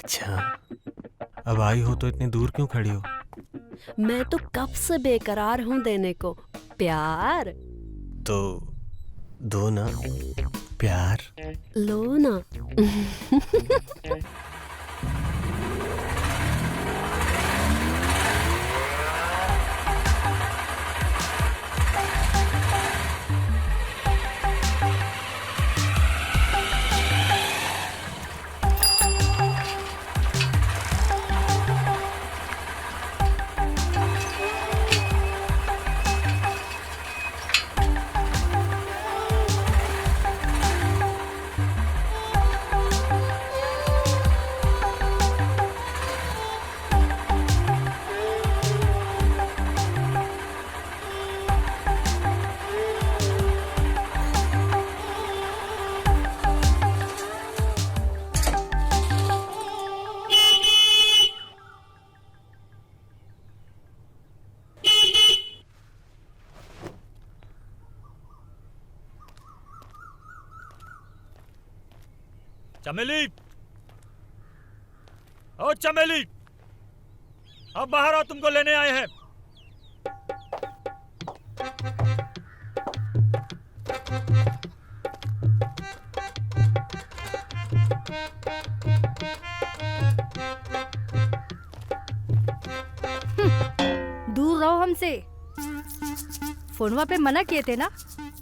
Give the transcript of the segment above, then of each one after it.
अच्छा, अब आई हो तो इतनी दूर क्यों खड़ी हो? मैं तो कब से बेकरार हूँ देने को प्यार। तो दो ना प्यार। लो ना। चमेली, ओ चमेली, अब बाहर आओ, तुमको लेने आए हैं। दूर रहो हमसे। फोनवा पे मना किए थे ना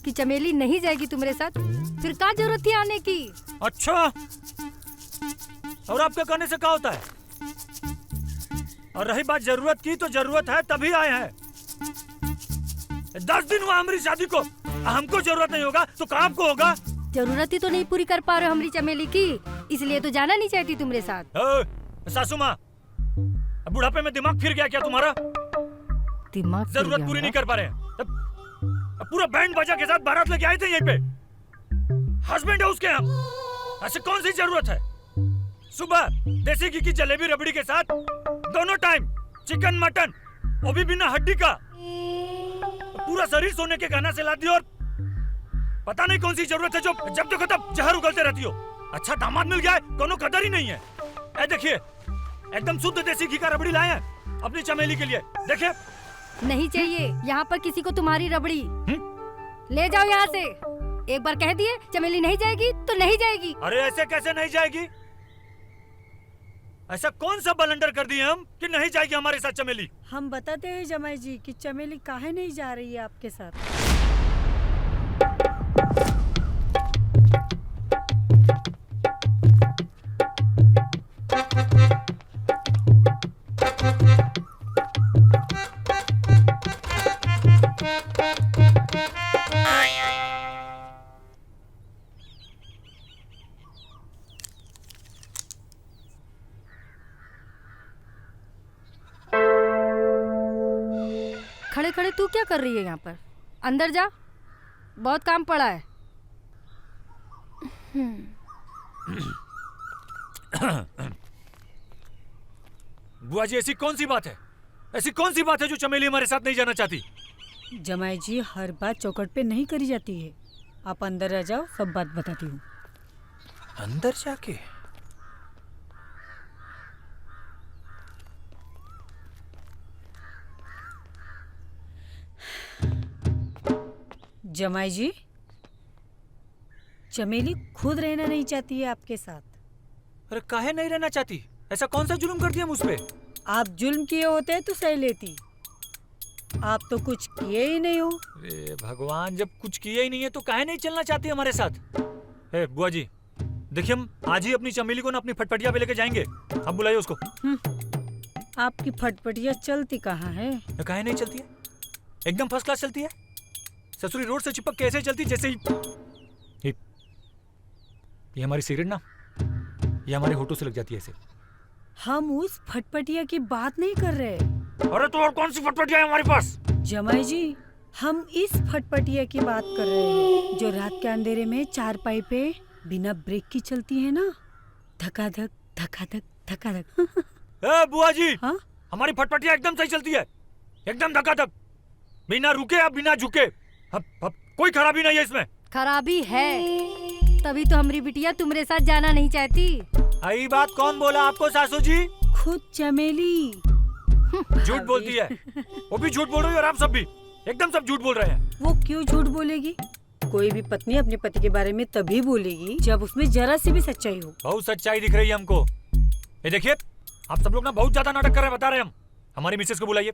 कि चमेली नहीं जाएगी तुम्हारे साथ, फिर क्या जरूरत थी आने की? अच्छा, और आपके कहने से क्या होता है? और रही बात जरूरत की, तो जरूरत है तभी आए हैं। 10 दिन हुआ हमारी शादी को, हमको जरूरत नहीं होगा तो कहाँ आपको होगा? जरूरत ही तो नहीं पूरी कर पा रहे हो हमारी चमेली की, इसलिए तो जाना नहीं चाहती तुम्हारे साथ। सासू माँ, बुढ़ापे में दिमाग फिर गया क्या तुम्हारा? दिमाग जरूरत पूरी नहीं कर पा रहे हैं। अब पूरा बैंड बाजा के साथ बारात लेके आए थे यहीं पे। हस्बैंड है उसके यहाँ, ऐसे कौन सी जरूरत है? सुबह देसी घी की जलेबी रबड़ी के साथ दोनों टाइम चिकन मटन, वो भी बिना हड्डी का। पूरा शरीर सोने के गहना से ला दी, और पता नहीं कौन सी जरूरत है जो जब देखो तब जहर उगलते रहती हो। अच्छा दामाद मिल गया है, कोनो कदर ही नहीं है। ऐ देखिए, एकदम शुद्ध देसी घी का रबड़ी लाए हैं अपनी चमेली के लिए। देखिए, नहीं चाहिए यहाँ पर किसी को तुम्हारी रबड़ी। ले जाओ यहाँ से। एक बार कह दिए चमेली नहीं जाएगी तो नहीं जाएगी। अरे ऐसे कैसे नहीं जाएगी? ऐसा कौन सा बलंडर कर दिए हम कि नहीं जाएगी हमारे साथ चमेली? हम बताते हैं जमाई जी कि चमेली काहे नहीं जा रही है आपके साथ। खड़े खड़े तू क्या कर रही है यहाँ पर? अंदर जा, बहुत काम पड़ा है। बुआ जी, ऐसी कौन सी बात है? ऐसी कौन सी बात है जो चमेली हमारे साथ नहीं जाना चाहती? जमाई जी, हर बात चौखट पे नहीं करी जाती है। आप अंदर आ जाओ, सब बात बताती हूँ। अंदर जाके? जमाई जी, चमेली खुद रहना नहीं चाहती है आपके साथ। अरे काहे नहीं रहना चाहती? ऐसा कौन सा जुल्म कर दिया मुझ पे? आप जुल्म किए होते तो सही लेती। आप तो कुछ किए ही नहीं हो। अरे भगवान, जब कुछ किए ही नहीं है तो काहे नहीं चलना चाहती हमारे साथ? ए बुआ जी, देखिए हम आज ही अपनी चमेली को ना अपनी फटफटिया पे लेके जाएंगे। अब बुलाइए उसको। आपकी फटफटिया चलती कहाँ है? काहे नहीं चलती है? एकदम फर्स्ट क्लास चलती है। ससुरी रोड से चिपक कैसे चलती, जैसे ही ये हमारी सिगरेट ना, ये हमारे होठों से लग जाती है ऐसे। हम उस फटफटिया की बात नहीं कर रहे। अरे तो और कौन सी फटफटिया है हमारे पास? जमाई जी, हम इस फटफटिया की बात कर रहे हैं जो रात के अंधेरे में चारपाई पे बिना ब्रेक की चलती है ना, धकाधक धकाधक धकाधक। ए बुआ जी, हाँ? हमारी फटफटिया एकदम सही चलती है, एकदम धकाधक, बिना रुके या बिना झुके। अब कोई खराबी नहीं है इसमें। खराबी है। तभी तो हमारी बिटिया तुम्हारे साथ जाना नहीं चाहती। आई बात कौन बोला आपको सासू जी? खुद चमेली। झूठ बोलती है, वो भी झूठ बोल रही है और आप सब भी एकदम सब झूठ बोल रहे हैं। वो क्यों झूठ बोलेगी? कोई भी पत्नी अपने पति के बारे में तभी बोलेगी जब उसमें जरा सी भी सच्चाई हो। बहुत सच्चाई दिख रही है हमको। ये देखिए, आप सब लोग ना बहुत ज्यादा नाटक कर रहे हैं, बता रहे हैं हम। हमारी मिसेस को बुलाइए,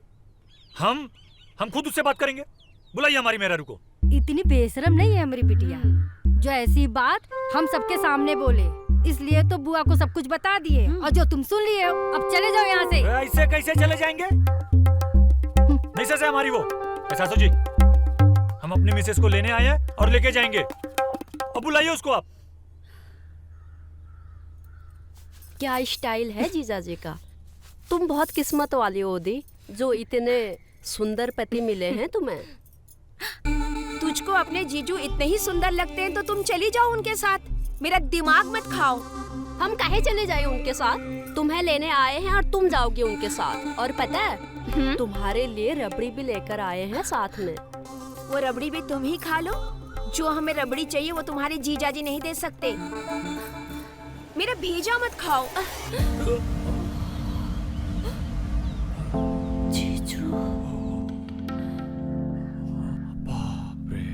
हम खुद उससे बात करेंगे। बुलाइए हमारी मेहरारू को। इतनी बेशरम नहीं है हमारी बिटिया जो ऐसी बात हम सबके सामने बोले, इसलिए तो बुआ को सब कुछ बता दिए और जो तुम सुन लिए हो। अब चले जाओ यहाँ से। ऐसे कैसे चले जाएंगे? मिसेस है हमारी वो। सासू जी, हम अपनी मिसेस को लेने आए हैं और लेके जाएंगे। अब बुलाइए उसको आप। क्या स्टाइल है जीजाजी का। तुम बहुत किस्मत वाली हो दी, जो इतने सुंदर पति मिले हैं तुम्हें। तुझको अपने जीजू इतने ही सुंदर लगते हैं तो तुम चली जाओ उनके साथ, मेरा दिमाग मत खाओ। हम काहे चले जाए उनके साथ? तुम्हें लेने आए हैं और तुम जाओगे उनके साथ। और पता है, तुम्हारे लिए रबड़ी भी लेकर आए हैं साथ में। वो रबड़ी भी तुम ही खा लो। जो हमें रबड़ी चाहिए वो तुम्हारे जीजाजी नहीं दे सकते। मेरा भेजा मत खाओ। जीजू, बाप रे।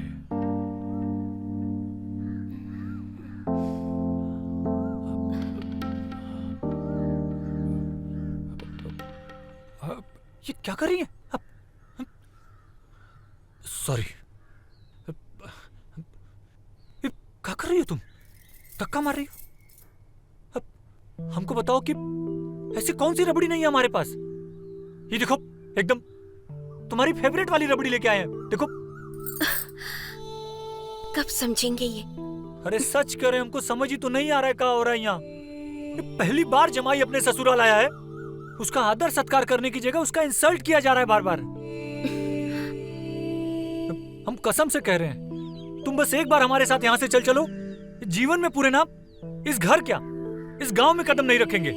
ये क्या कर रही है? सॉरी। क्या कर रही हो तुम? धक्का मार रही हो? हमको बताओ कि ऐसी कौन सी रबड़ी नहीं है हमारे पास? ये देखो, एकदम तुम्हारी फेवरेट वाली रबड़ी लेके आए हैं। देखो। कब समझेंगे ये? अरे सच कह रहे, हमको समझ ही तो नहीं आ रहा है क्या हो रहा है यहाँ। पहली बार जमाई अपने ससुराल आया है, उसका आदर सत्कार करने की जगह उसका इंसल्ट किया जा रहा है बार बार। हम कसम से कह रहे हैं, तुम बस एक बार हमारे साथ यहाँ से चल चलो। जीवन में पूरे ना इस घर क्या, इस गांव में कदम नहीं रखेंगे।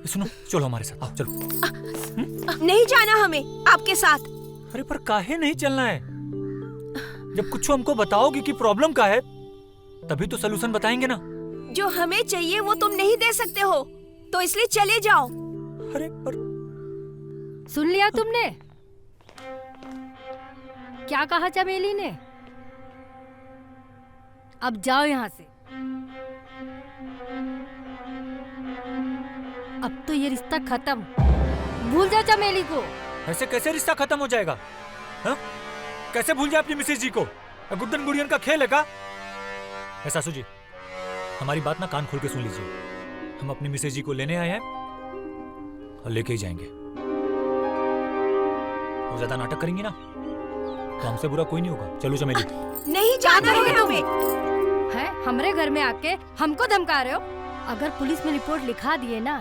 सुनो, चलो हमारे साथ, आओ चलो। नहीं जाना हमें आपके साथ। अरे पर काहे नहीं चलना है? जब कुछ हमको बताओगी कि प्रॉब्लम का है, तभी तो सलूशन बताएंगे ना। जो हमें चाहिए वो तुम नहीं दे सकते हो, तो इसलिए चले जाओ। अरे पर सुन लिया तुमने क्या कहा चमेली ने? अब जाओ यहाँ से। अब तो ये रिश्ता खत्म। भूल जा चमेली को। ऐसे कैसे रिश्ता खत्म हो जाएगा? हा? कैसे भूल जाए अपनी मिसेज जी को? गुड्डन गुड़ियन का खेल है का? सासू जी, हमारी बात ना कान खोल के सुन लीजिए। हम अपनी मिसेज जी को लेने आए हैं और लेके ही जाएंगे। वो ज्यादा नाटक करेंगी ना तो हमसे बुरा कोई नहीं होगा। चलो चमेली। नहीं जाना है हमें। है हमरे घर में आके हमको धमका रहे हो? अगर पुलिस में रिपोर्ट लिखा दिए ना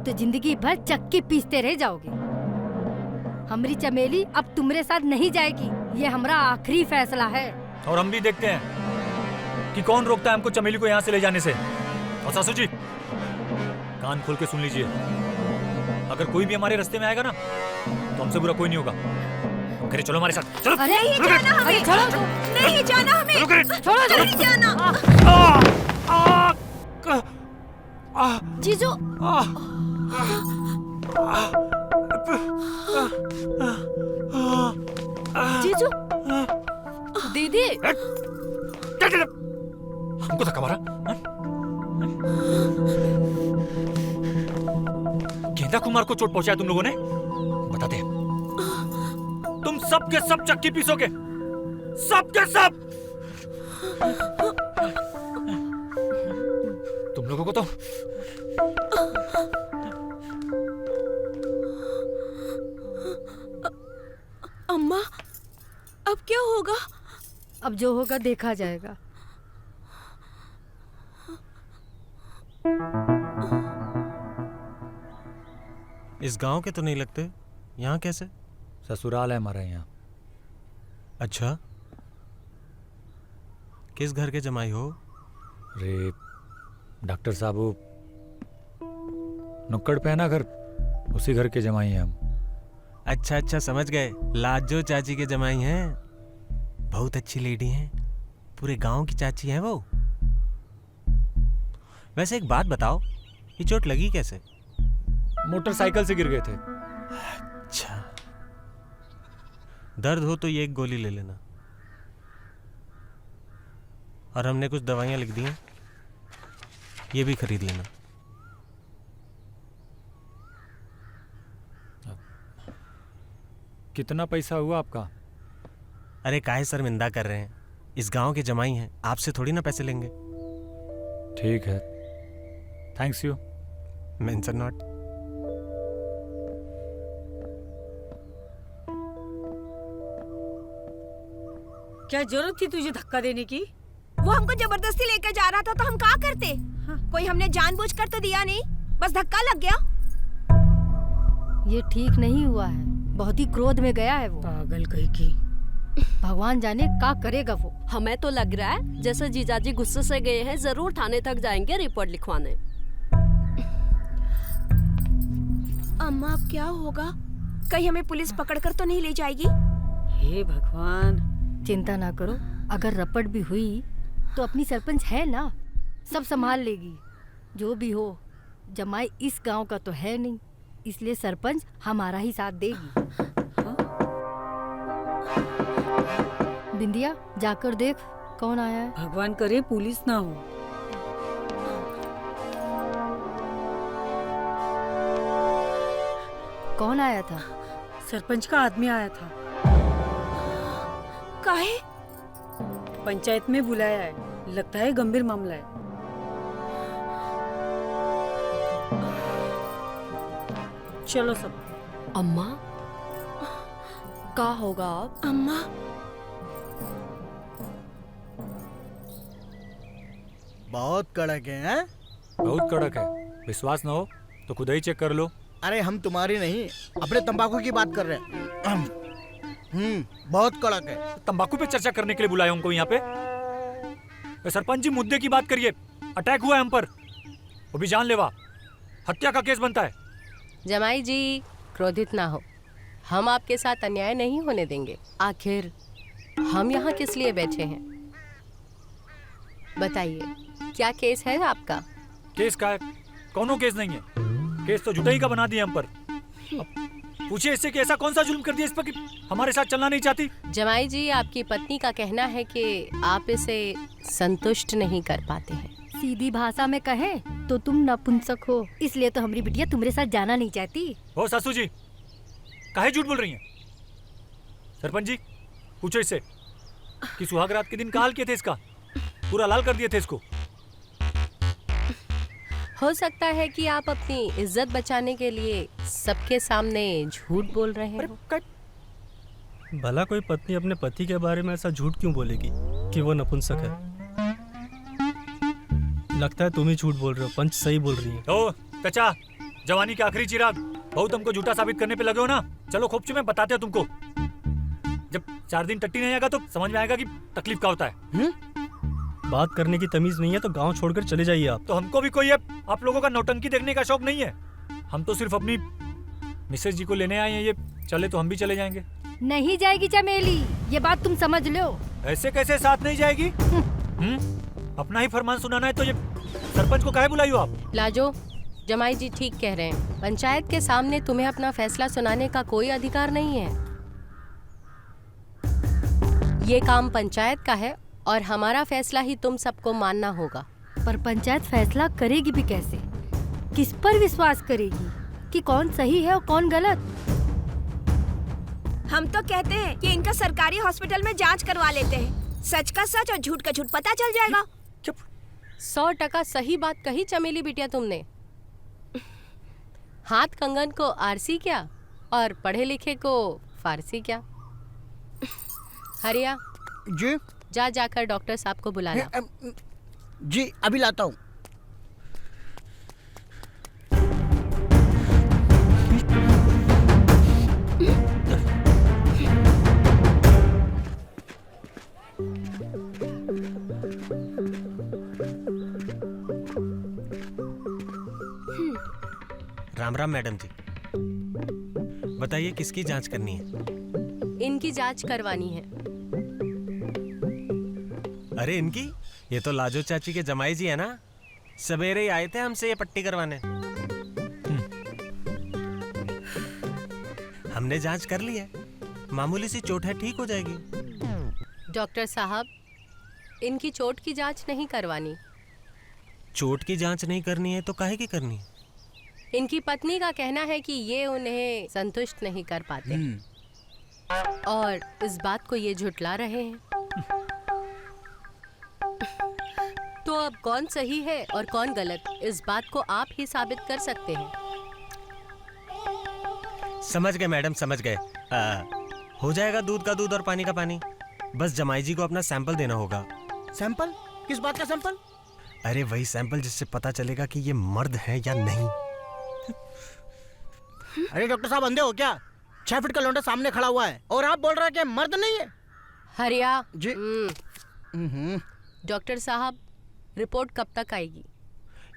तो जिंदगी भर चक्की पीसते रह जाओगे। हमारी चमेली अब तुम्हारे साथ नहीं जाएगी, ये हमारा आखिरी फैसला है। और हम भी देखते हैं कि कौन रोकता है हमको चमेली को यहाँ से ले जाने से। और सासू जी, कान खोल के सुन लीजिए, अगर कोई भी हमारे रास्ते में आएगा ना तो हमसे बुरा कोई नहीं होगा। करे चलो हमारे साथ, चलो। अरे नहीं जाना हमें। नहीं जाना हमें। छोड़ो नहीं जाना। जीजू, जीजू, दीदी। हमको धक्का मारा? गेंदा कुमार को चोट पहुंचाया तुम लोगों ने? बताते हैं। तुम सब के सब चक्की पीसोगे, सब के सब। तुम लोगों को तो अम्मा, अब क्या होगा? अब जो होगा देखा जाएगा। इस गांव के तो नहीं लगते, यहाँ कैसे? ससुराल है हमारा यहाँ। अच्छा, किस घर के जमाई हो? अरे डॉक्टर साहब, वो नुक्कड़ पे है ना घर, उसी घर के जमाई हैं हम। अच्छा अच्छा, समझ गए। लाजो चाची के जमाई हैं। बहुत अच्छी लेडी हैं, पूरे गांव की चाची हैं वो। वैसे एक बात बताओ, ये चोट लगी कैसे? मोटरसाइकिल से गिर गए थे। अच्छा, दर्द हो तो ये एक गोली ले लेना, और हमने कुछ दवाइयाँ लिख दी हैं, ये भी खरीद लेना। कितना पैसा हुआ आपका? अरे काहे शर्मिंदा कर रहे हैं, इस गांव के जमाई हैं, आपसे थोड़ी ना पैसे लेंगे। ठीक है, थैंक्स यू। Mention not. क्या जरूरत थी तुझे धक्का देने की? वो हमको जबरदस्ती लेकर जा रहा था तो हम क्या करते? कोई हमने जानबूझकर तो दिया नहीं, बस धक्का लग गया। ये ठीक नहीं हुआ है, बहुत ही क्रोध में गया है वो। पागल कहीं की। भगवान जाने क्या करेगा वो। हमें तो लग रहा है जैसे जीजाजी गुस्से से गए हैं, जरूर थाने तक जाएंगे रिपोर्ट लिखवाने। अम्मा अब क्या होगा? कहीं हमें पुलिस पकड़कर तो नहीं ले जाएगी? हे भगवान। चिंता ना करो, अगर रपट भी हुई तो अपनी सरपंच है ना, सब संभाल लेगी। जो भी हो, जमाई इस गांव का तो है नहीं, इसलिए सरपंच हमारा ही साथ देगी। बिंदिया, जाकर देख कौन आया है। भगवान करे पुलिस ना हो। कौन आया था? सरपंच का आदमी आया था, काहे? पंचायत में बुलाया है, लगता है गंभीर मामला है। चलो सब। अम्मा, क्या होगा अब? अम्मा, बहुत कड़क है, हैं? बहुत कड़क है, विश्वास ना हो तो खुद ही चेक कर लो। अरे हम तुम्हारी नहीं, अपने तंबाकू की बात कर रहे हैं। बहुत कड़क है। तंबाकू पे चर्चा करने के लिए बुलाया हमको यहाँ पे? सरपंच जी, मुद्दे की बात करिए। अटैक हुआ है हम पर, वो भी जानलेवा, हत्या का केस बनता है। जमाई जी, क्रोधित ना हो, हम आपके साथ अन्याय नहीं होने देंगे। आखिर हम यहाँ किस लिए बैठे हैं? बताइए, क्या केस है आपका? केस का है? कौनो केस नहीं है, केस तो जुटाई का बना दिया हम पर। पूछिए इससे कि ऐसा कौन सा जुल्म कर दिया इस पर कि हमारे साथ चलना नहीं चाहती। जमाई जी, आपकी पत्नी का कहना है कि आप इसे संतुष्ट नहीं कर पाते हैं। सीधी भाषा में कहें तो तुम नपुंसक हो, इसलिए तो हमारी बिटिया तुम्हारे साथ जाना नहीं चाहती। हो सासू जी, काहे झूठ बोल रही हैं? सरपंच जी, पूछो इससे कि सुहाग रात के दिन का हाल किए थे इसका, पूरा लाल कर दिए थे इसको। हो सकता है कि आप अपनी इज्जत बचाने के लिए सबके सामने झूठ बोल रहे हो। भला कोई पत्नी अपने पति के बारे में ऐसा झूठ क्यों बोलेगी कि वो नपुंसक है? लगता है तुम ही झूठ बोल रहे हो, पंच सही बोल रही है। ओ चाचा, जवानी के आखिरी चिराग, बहुत हमको झूठा साबित करने पे लगे हो ना। चलो खोपचे में बताते हो तुमको, जब 4 दिन टट्टी नहीं आएगा तो समझ में आएगा कि तकलीफ क्या होता है। बात करने की तमीज नहीं है तो गांव छोड़कर चले जाइए आप। तो हमको भी कोई आप लोगों का नौटंकी देखने का शौक नहीं है। हम तो सिर्फ अपनी मिसेज जी को लेने आए हैं, ये चले तो हम भी चले जाएंगे। नहीं जाएगी चमेली, ये बात तुम समझ लो। ऐसे कैसे साथ नहीं जाएगी? अपना ही फरमान सुनाना है तो ये सरपंच को काहे बुलाई हो आप? लाजो, जमाई जी ठीक कह रहे हैं, पंचायत के सामने तुम्हें अपना फैसला सुनाने का कोई अधिकार नहीं है। ये काम पंचायत का है और हमारा फैसला ही तुम सबको मानना होगा। पर पंचायत फैसला करेगी भी कैसे? किस पर विश्वास करेगी कि कौन सही है और कौन गलत? हम तो कहते हैं कि इनका सरकारी हॉस्पिटल में जांच करवा लेते हैं, सच का सच और झूठ का झूठ पता चल जाएगा। 100% सही बात कही चमेली बिटिया तुमने। हाथ कंगन को आरसी क्या और पढ़े लिखे को फारसी क्या। हरिया जी जाकर डॉक्टर साहब को बुला ला। जी अभी लाता हूँ। राम राम मैडम जी, बताइए किसकी जांच करनी है? इनकी जांच करवानी है। अरे इनकी? ये तो लाजो चाची के जमाई जी है ना। सवेरे ही आए थे हमसे ये पट्टी करवाने। हमने जांच कर ली है, मामूली सी चोट है, ठीक हो जाएगी। डॉक्टर साहब, इनकी चोट की जांच नहीं करवानी। चोट की जांच नहीं करनी है तो काहे की करनी है? इनकी पत्नी का कहना है कि ये उन्हें संतुष्ट नहीं कर पाते और इस बात को ये झुठला रहे हैं। तो अब कौन सही है और कौन गलत, इस बात को आप ही साबित कर सकते हैं। समझ गए मैडम, समझ गए। हो जाएगा दूध का दूध और पानी का पानी। बस जमाई जी को अपना सैंपल देना होगा। सैंपल? किस बात का सैंपल? अरे वही सैंपल जिससे पता चलेगा कि ये मर्द है या नहीं। अरे डॉक्टर साहब अंधे हो क्या? 6 फीट का लौंडा सामने खड़ा हुआ है और आप बोल रहे हैं कि मर्द नहीं है। हरिया जी। डॉक्टर साहब, रिपोर्ट कब तक आएगी?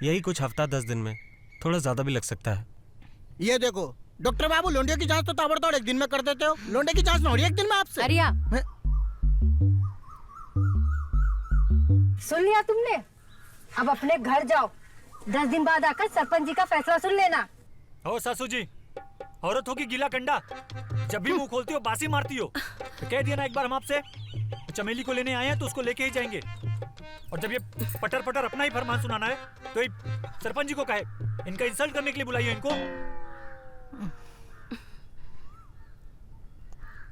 यही कुछ हफ्ता 10 दिन में, थोड़ा ज्यादा भी लग सकता है। ये देखो डॉक्टर बाबू, लोंडियों की जांच तो ताबड़तोड़ एक दिन में कर देते हो, लोंडे की जांच ना हो रही एक दिन में आपसे। हरिया, सुन लिया तुमने? अब अपने घर जाओ, 10 दिन बाद आकर सरपंच जी का फैसला सुन लेना। ओ सासू जी, औरत हो की गीला कंडा, जब भी मुंह खोलती हो बासी मारती हो। तो कह दिया ना एक बार हम आपसे, चमेली को लेने आए हैं तो उसको लेके ही जाएंगे। और जब ये पटर पटर अपना ही फरमान सुनाना है तो ये सरपंच जी को कहे, इनका इंसल्ट करने के लिए बुलाइए इनको।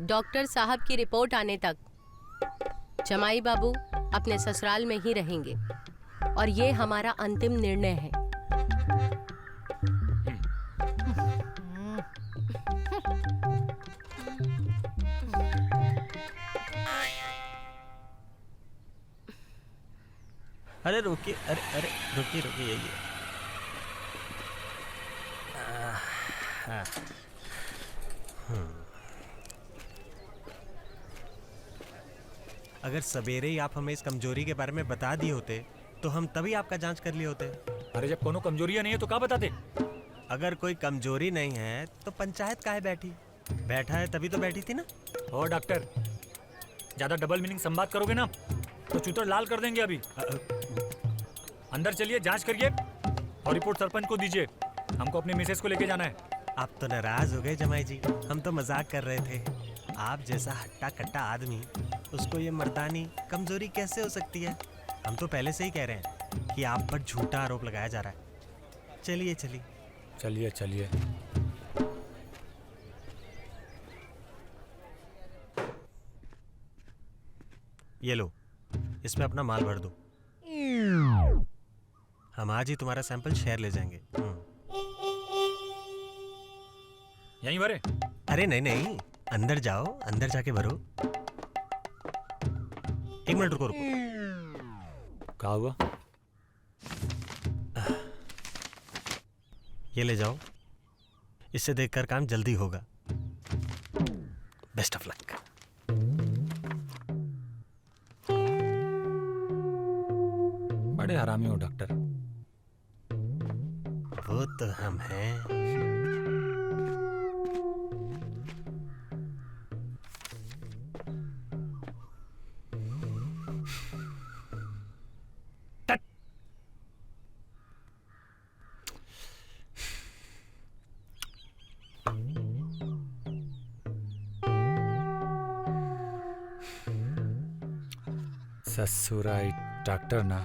डॉक्टर साहब की रिपोर्ट आने तक जमाई बाबू अपने ससुराल में ही रहेंगे और ये हमारा अंतिम निर्णय है। अरे रुकिए, अरे रुकिए रुकिए, यही है। अगर सवेरे ही आप हमें इस कमजोरी के बारे में बता दिए होते तो हम तभी आपका जांच कर लिए होते। अरे जब कोनो कमजोरियां नहीं है तो क्या बताते? अगर कोई कमजोरी नहीं है तो पंचायत काहे बैठी? बैठा है तभी तो बैठी थी ना। ओ डॉक्टर, ज्यादा डबल मीनिंग संवाद करोगे ना तो चूतर लाल कर देंगे। अभी अंदर चलिए, जांच करिए और रिपोर्ट सरपंच को दीजिए। हमको अपने मिसेस को लेके जाना है। आप तो नाराज हो गए जमाई जी, हम तो मजाक कर रहे थे। आप जैसा हट्टा कट्टा आदमी, उसको ये मर्दानी कमजोरी कैसे हो सकती है? हम तो पहले से ही कह रहे हैं कि आप पर झूठा आरोप लगाया जा रहा है। चलिए चलिए चलिए चलिए। ये लो, इसमें अपना माल भर दो। हम आज ही तुम्हारा सैंपल शहर ले जाएंगे। यहीं भरे? अरे नहीं नहीं, अंदर जाओ, अंदर जाके भरो। 1 मिनट रुको रुको। क्या हुआ? ये ले जाओ, इससे देखकर काम जल्दी होगा। Best of luck. बड़े हरामी हो डॉक्टर। वो तो हम हैं। ससुराई डॉक्टर ना।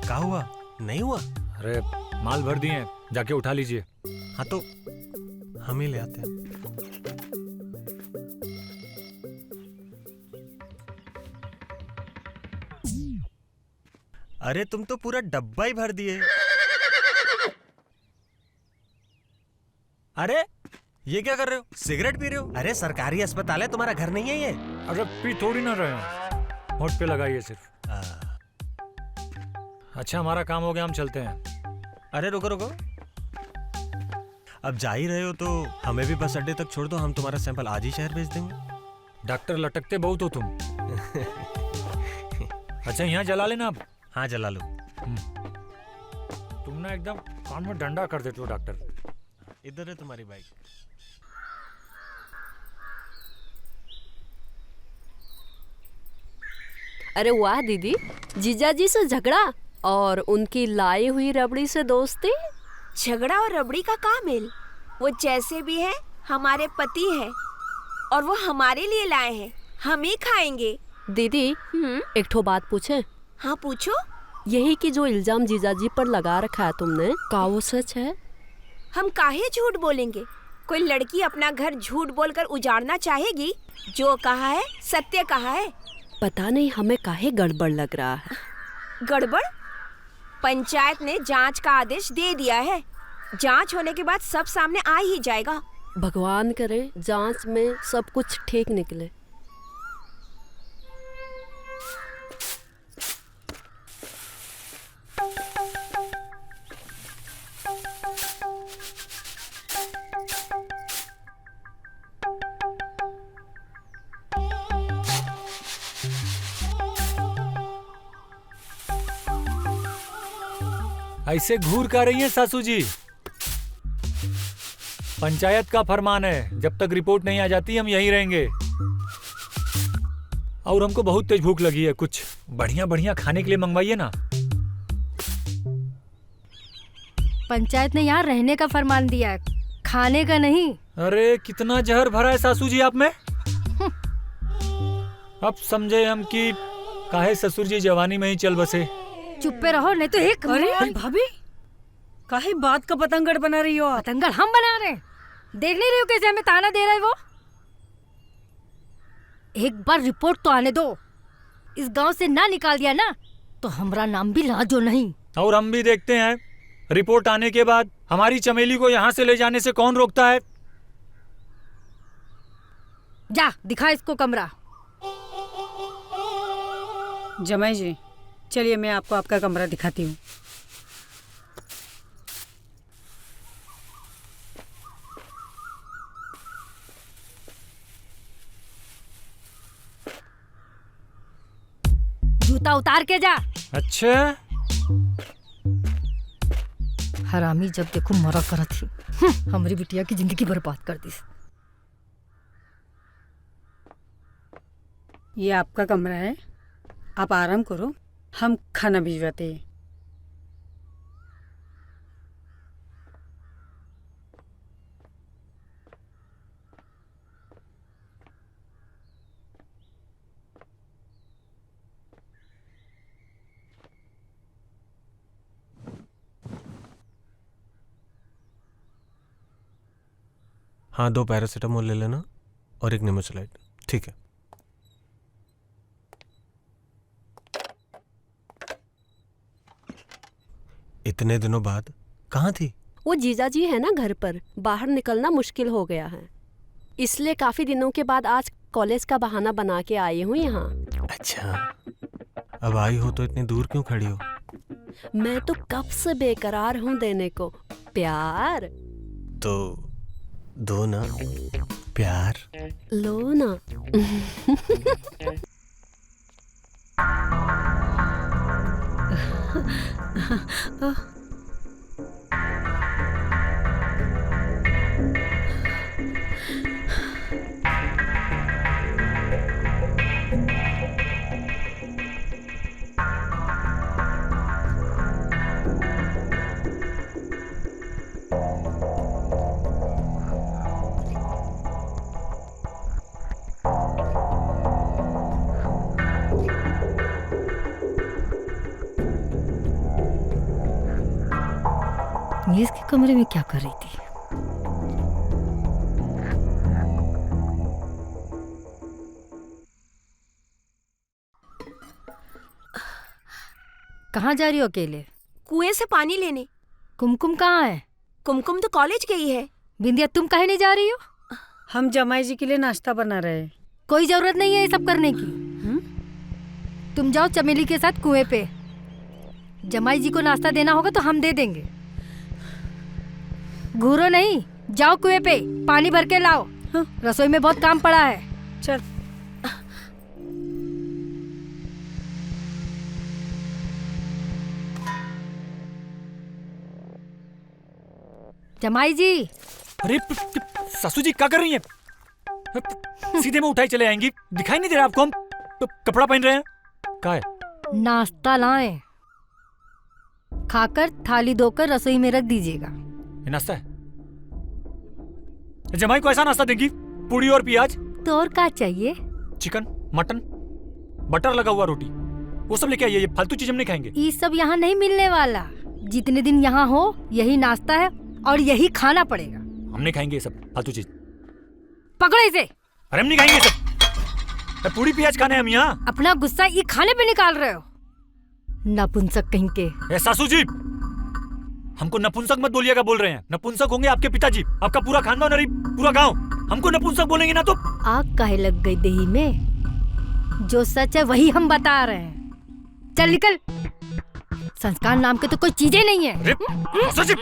क्या हुआ? नहीं हुआ? अरे माल भर दिए, जाके उठा लीजिए। हाँ तो हम ही ले आते हैं। अरे तुम तो पूरा डब्बा ही भर दिए। अरे ये क्या कर रहे हो? सिगरेट पी रहे हो? अरे सरकारी अस्पताल है, तुम्हारा घर नहीं है ये। अरे पी थोड़ी ना रहे हैं, होठ पे लगाइए सिर्फ। अच्छा हमारा काम हो गया, हम चलते हैं। अरे रुको रुको, अब जा ही रहे हो तो हमें भी बस अड्डे तक छोड़ दो, हम तुम्हारा सैंपल आज ही शहर भेज देंगे। डॉक्टर लटकते बहुत हो तुम। अच्छा यहाँ जला लेना अब। हाँ जला लो। वरना एकदम कान में डंडा कर देते हो डॉक्टर। इधर है तुम्हारी बाइक। अरे वाह दीदी, जीजाजी से झगड़ा और उनकी लाई हुई रबड़ी से दोस्ती। झगड़ा और रबड़ी का क्या मेल? वो जैसे भी है हमारे पति हैं और वो हमारे लिए लाए हैं, हम ही खाएंगे। दीदी एक ठो बात पूछे? हाँ पूछो। यही कि जो इल्जाम जीजाजी पर लगा रखा है तुमने, का वो सच है? हम काहे झूठ बोलेंगे? कोई लड़की अपना घर झूठ बोलकर उजाड़ना चाहेगी? जो कहा है सत्य कहा है। पता नहीं हमें काहे गड़बड़ लग रहा है। गड़बड़? पंचायत ने जांच का आदेश दे दिया है। जांच होने के बाद सब सामने आ ही जाएगा। भगवान करे जांच में सब कुछ ठीक निकले। ऐसे घूर कर रही हैं सासू जी? पंचायत का फरमान है, जब तक रिपोर्ट नहीं आ जाती हम यहीं रहेंगे। और हमको बहुत तेज भूख लगी है, कुछ बढ़िया बढ़िया खाने के लिए मंगवाइए ना। पंचायत ने यहाँ रहने का फरमान दिया है, खाने का नहीं। अरे कितना जहर भरा है सासू जी आप में। अब समझे हम कि काहे ससुर जी जवानी में ही चल बसे। चुप पे रहो नहीं तो एक। अरे भाभी, काहे बात का पतंगड़ बना रही हो आप? पतंगड़ हम बना रहे हैं, देख नहीं रही हो कैसे हमें ताना दे रहा है वो? एक बार रिपोर्ट तो आने दो। इस गांव से ना निकाल दिया ना तो हमारा नाम भी लाजो नहीं। और हम भी देखते हैं रिपोर्ट आने के बाद हमारी चमेली को यहाँ से ले जाने से कौन रोकता है। जा दिखा इसको कमरा। जमाई जी चलिए मैं आपको आपका कमरा दिखाती हूँ। जूता उतार के जा। अच्छा हरामी जब देखो मरा करा थी। हमारी बिटिया की जिंदगी बर्बाद कर दी। ये आपका कमरा है, आप आराम करो, हम खाना भिजवाते हैं। हाँ 2 पैरासीटामोल ले लेना और 1 नेमोसिलाइड। ठीक है। इतने दिनों बाद कहाँ थी? वो जीजाजी है ना घर पर, बाहर निकलना मुश्किल हो गया है, इसलिए काफी दिनों के बाद आज कॉलेज का बहाना बना के आई हूँ यहाँ। अच्छा, अब आई हो तो इतनी दूर क्यों खड़ी हो? मैं तो कब से बेकरार हूँ देने को प्यार। तो दो ना प्यार। लो ना। ये इसके कमरे में क्या कर रही थी? कहाँ जा रही हो अकेले? कुएं से पानी लेने। कुमकुम कहाँ है? कुमकुम तो कॉलेज गई है। बिंदिया तुम काहे नहीं जा रही हो? हम जमाई जी के लिए नाश्ता बना रहे हैं। कोई जरूरत नहीं है ये सब करने की। तुम जाओ चमेली के साथ कुएं पे, जमाई जी को नाश्ता देना होगा तो हम दे देंगे। घूरो नहीं, जाओ कुएं पे पानी भर के लाओ। रसोई में बहुत काम पड़ा है। चल। जमाई जी, अरे सासू जी क्या कर रही हैं? सीधे में उठाई चले आएंगी, दिखाई नहीं दे रहा आपको? हम तो कपड़ा पहन रहे हैं। क्या है? नाश्ता लाएं। खाकर थाली धोकर रसोई में रख दीजिएगा। ये नाश्ता है? जमाई को ऐसा नाश्ता देंगी? पूड़ी और प्याज? तो और क्या चाहिए? चिकन, मटन, बटर लगा हुआ रोटी, वो सब लेके आइए। ये फालतू चीज हम नहीं खाएंगे। ये सब यहाँ नहीं मिलने वाला। जितने दिन यहाँ हो यही नाश्ता है और यही खाना पड़ेगा। हम नहीं खाएंगे ये सब फालतू चीज। पकड़ो इसे। अरे हम नहीं खाएंगे ये सब। पूड़ी प्याज खाने हम यहाँ। अपना गुस्सा ये खाने पे निकाल रहे हो, नपुंसक कहीं के। ए सासू जी, हमको नपुंसक मत बोलिएगा। बोल रहे हैं नपुंसक होंगे आपके पिताजी, आपका पूरा खानदान और पूरा गांव। हमको नपुंसक बोलेंगे ना तो आग काहे लग गई दही में? जो सच है वही हम बता रहे हैं। चल निकल। संस्कार नाम के तो कोई चीजें नहीं है। अरे सासू जी,